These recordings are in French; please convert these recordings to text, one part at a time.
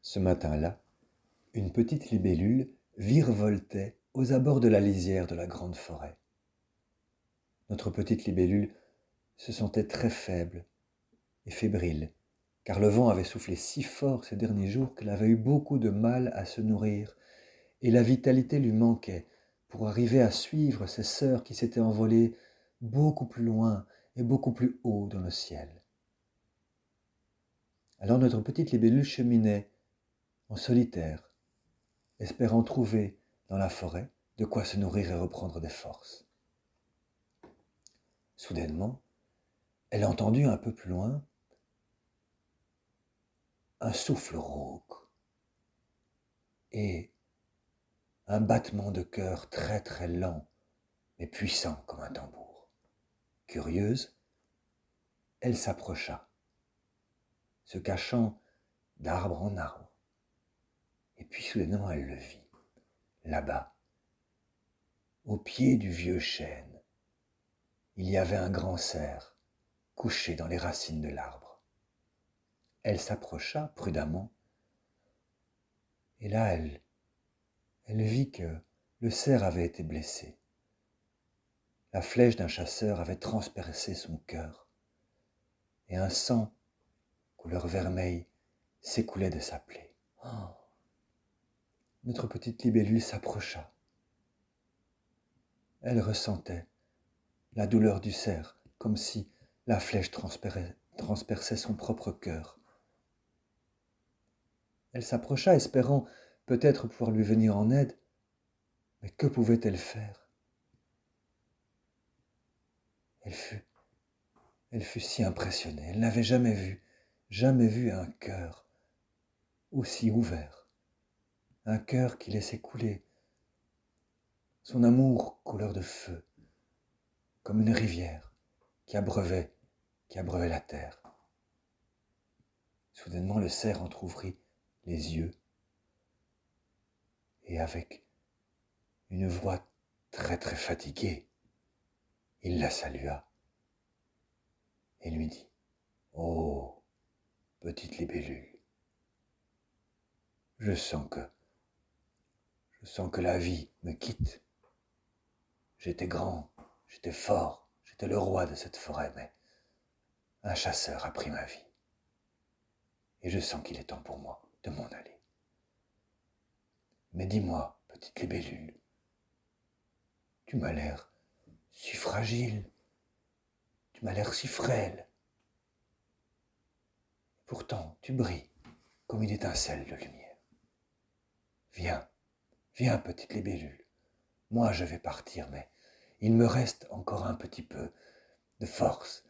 Ce matin-là, une petite libellule virevoltait aux abords de la lisière de la grande forêt. Notre petite libellule se sentait très faible et fébrile, car le vent avait soufflé si fort ces derniers jours qu'elle avait eu beaucoup de mal à se nourrir, et la vitalité lui manquait pour arriver à suivre ses sœurs qui s'étaient envolées beaucoup plus loin et beaucoup plus haut dans le ciel. Alors notre petite libellule cheminait en solitaire, espérant trouver dans la forêt de quoi se nourrir et reprendre des forces. Soudainement, elle entendit un peu plus loin un souffle rauque et un battement de cœur très très lent mais puissant comme un tambour. Curieuse, elle s'approcha, se cachant d'arbre en arbre. Et puis soudainement elle le vit, là-bas, au pied du vieux chêne. Il y avait un grand cerf couché dans les racines de l'arbre. Elle s'approcha prudemment, et là elle vit que le cerf avait été blessé. La flèche d'un chasseur avait transpercé son cœur, et un sang, couleur vermeil, s'écoulait de sa plaie. Oh. Notre petite libellule s'approcha. Elle ressentait la douleur du cerf, comme si la flèche transperçait son propre cœur. Elle s'approcha, espérant peut-être pouvoir lui venir en aide, mais que pouvait-elle faire ? Elle fut si impressionnée. Elle n'avait jamais vu un cœur aussi ouvert. Un cœur qui laissait couler son amour couleur de feu, comme une rivière qui abreuvait la terre. Soudainement, le cerf entr'ouvrit les yeux et avec une voix très très fatiguée, il la salua et lui dit : « Oh, petite libellule, je sens que la vie me quitte. J'étais grand, j'étais fort, j'étais le roi de cette forêt, mais un chasseur a pris ma vie. Et je sens qu'il est temps pour moi de m'en aller. Mais dis-moi, petite libellule, tu m'as l'air si fragile, tu m'as l'air si frêle. Pourtant, tu brilles comme une étincelle de lumière. Viens, viens, petite libellule. Moi, je vais partir, mais il me reste encore un petit peu de force,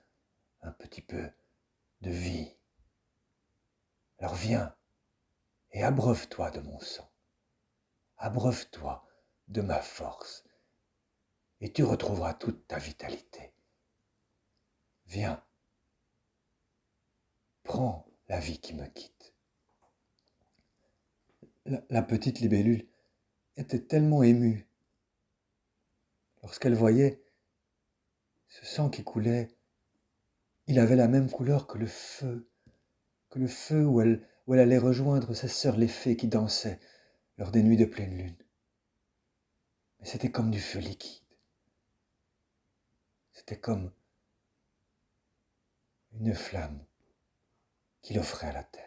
un petit peu de vie. Alors viens et abreuve-toi de mon sang. Abreuve-toi de ma force et tu retrouveras toute ta vitalité. Viens, prends la vie qui me quitte. La petite libellule était tellement émue lorsqu'elle voyait ce sang qui coulait. Il avait la même couleur que le feu où elle allait rejoindre ses sœurs les fées qui dansaient lors des nuits de pleine lune. Mais c'était comme du feu liquide. C'était comme une flamme qu'il offrait à la terre.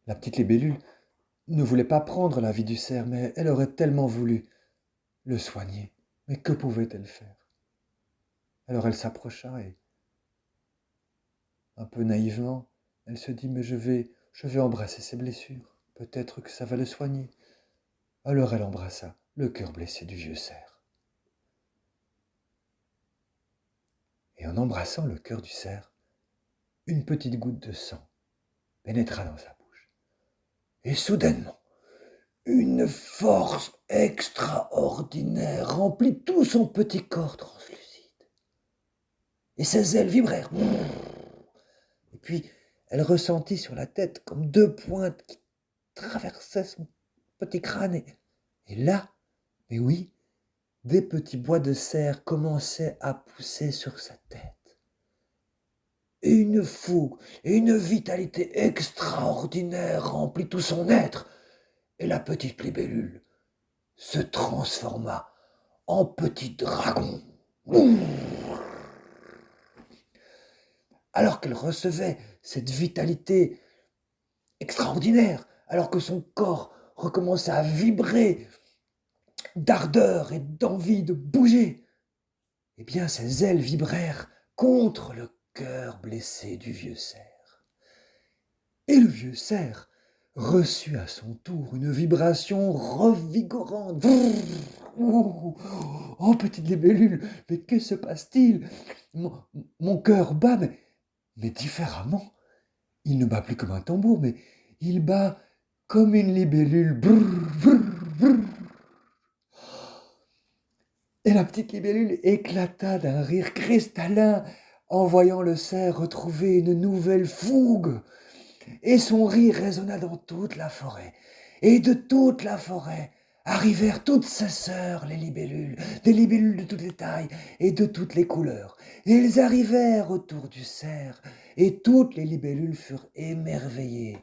La petite libellule ne voulait pas prendre la vie du cerf, mais elle aurait tellement voulu le soigner. Mais que pouvait-elle faire ? Alors elle s'approcha et, un peu naïvement, elle se dit : « Mais je vais embrasser ses blessures. Peut-être que ça va le soigner. » Alors elle embrassa le cœur blessé du vieux cerf. Et en embrassant le cœur du cerf, une petite goutte de sang pénétra dans sa bouche. Et soudainement, une force extraordinaire remplit tout son petit corps translucide. Et ses ailes vibrèrent. Et puis, elle ressentit sur la tête comme deux pointes qui traversaient son petit crâne. Et là, mais oui, des petits bois de cerf commençaient à pousser sur sa tête. et une fougue et une vitalité extraordinaire remplit tout son être, et la petite libellule se transforma en petit dragon. Alors qu'elle recevait cette vitalité extraordinaire, alors que son corps recommençait à vibrer d'ardeur et d'envie de bouger, eh bien ses ailes vibrèrent contre le cœur blessé du vieux cerf. Et le vieux cerf reçut à son tour une vibration revigorante. Oh, petite libellule, mais que se passe-t-il? Mon cœur bat, mais différemment. Il ne bat plus comme un tambour, mais il bat comme une libellule. Et la petite libellule éclata d'un rire cristallin en voyant le cerf retrouver une nouvelle fougue. Et son rire résonna dans toute la forêt. Et de toute la forêt arrivèrent toutes ses sœurs, les libellules, des libellules de toutes les tailles et de toutes les couleurs. Et elles arrivèrent autour du cerf, et toutes les libellules furent émerveillées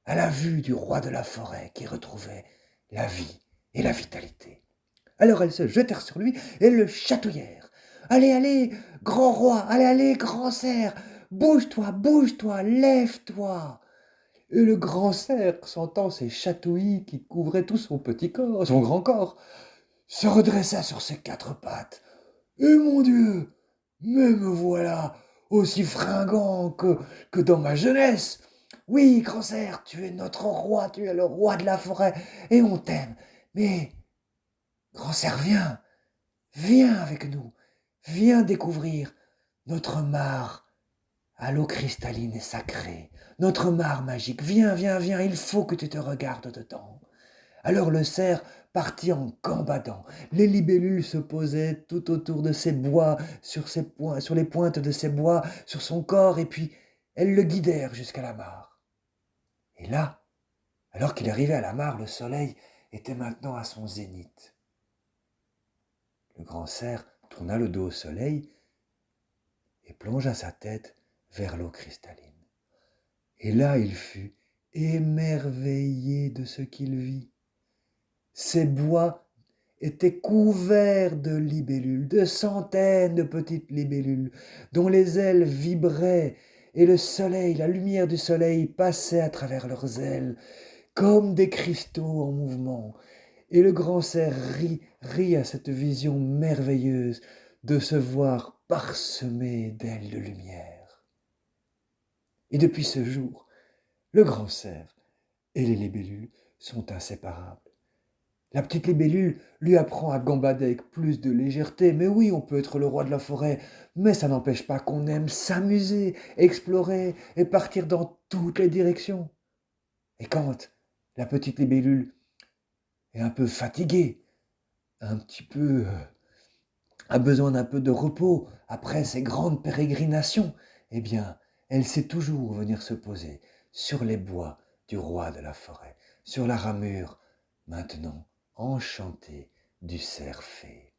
à la vue du roi de la forêt qui retrouvait la vie et la vitalité. Alors elles se jetèrent sur lui et le chatouillèrent. « Allez, allez, grand roi, allez, allez, grand cerf, bouge-toi, bouge-toi, lève-toi !» Et le grand cerf, sentant ces chatouillis qui couvraient tout son petit corps, son grand corps, se redressa sur ses quatre pattes. « Et mon Dieu, mais me voilà aussi fringant que dans ma jeunesse. Oui, grand cerf, tu es notre roi, tu es le roi de la forêt, et on t'aime. Mais, grand cerf, viens avec nous, viens découvrir notre mare à l'eau cristalline et sacrée, notre mare magique. Viens, il faut que tu te regardes dedans. » Alors le cerf partit en gambadant. Les libellules se posaient tout autour de ses bois, sur les pointes de ses bois, sur son corps, et puis elles le guidèrent jusqu'à la mare. Et là, alors qu'il arrivait à la mare, le soleil était maintenant à son zénith. Le grand cerf tourna le dos au soleil et plongea sa tête vers l'eau cristalline. Et là, il fut émerveillé de ce qu'il vit. Ces bois étaient couverts de libellules, de centaines de petites libellules, dont les ailes vibraient, et le soleil, la lumière du soleil passait à travers leurs ailes, comme des cristaux en mouvement. Et le grand cerf rit à cette vision merveilleuse de se voir parsemé d'ailes de lumière. Et depuis ce jour, le grand cerf et les libellules sont inséparables. La petite libellule lui apprend à gambader avec plus de légèreté. Mais oui, on peut être le roi de la forêt, mais ça n'empêche pas qu'on aime s'amuser, explorer et partir dans toutes les directions. Et quand la petite libellule est un peu fatiguée, a besoin d'un peu de repos après ses grandes pérégrinations, eh bien, elle sait toujours venir se poser sur les bois du roi de la forêt, sur la ramure, maintenant enchantée du cerf fée.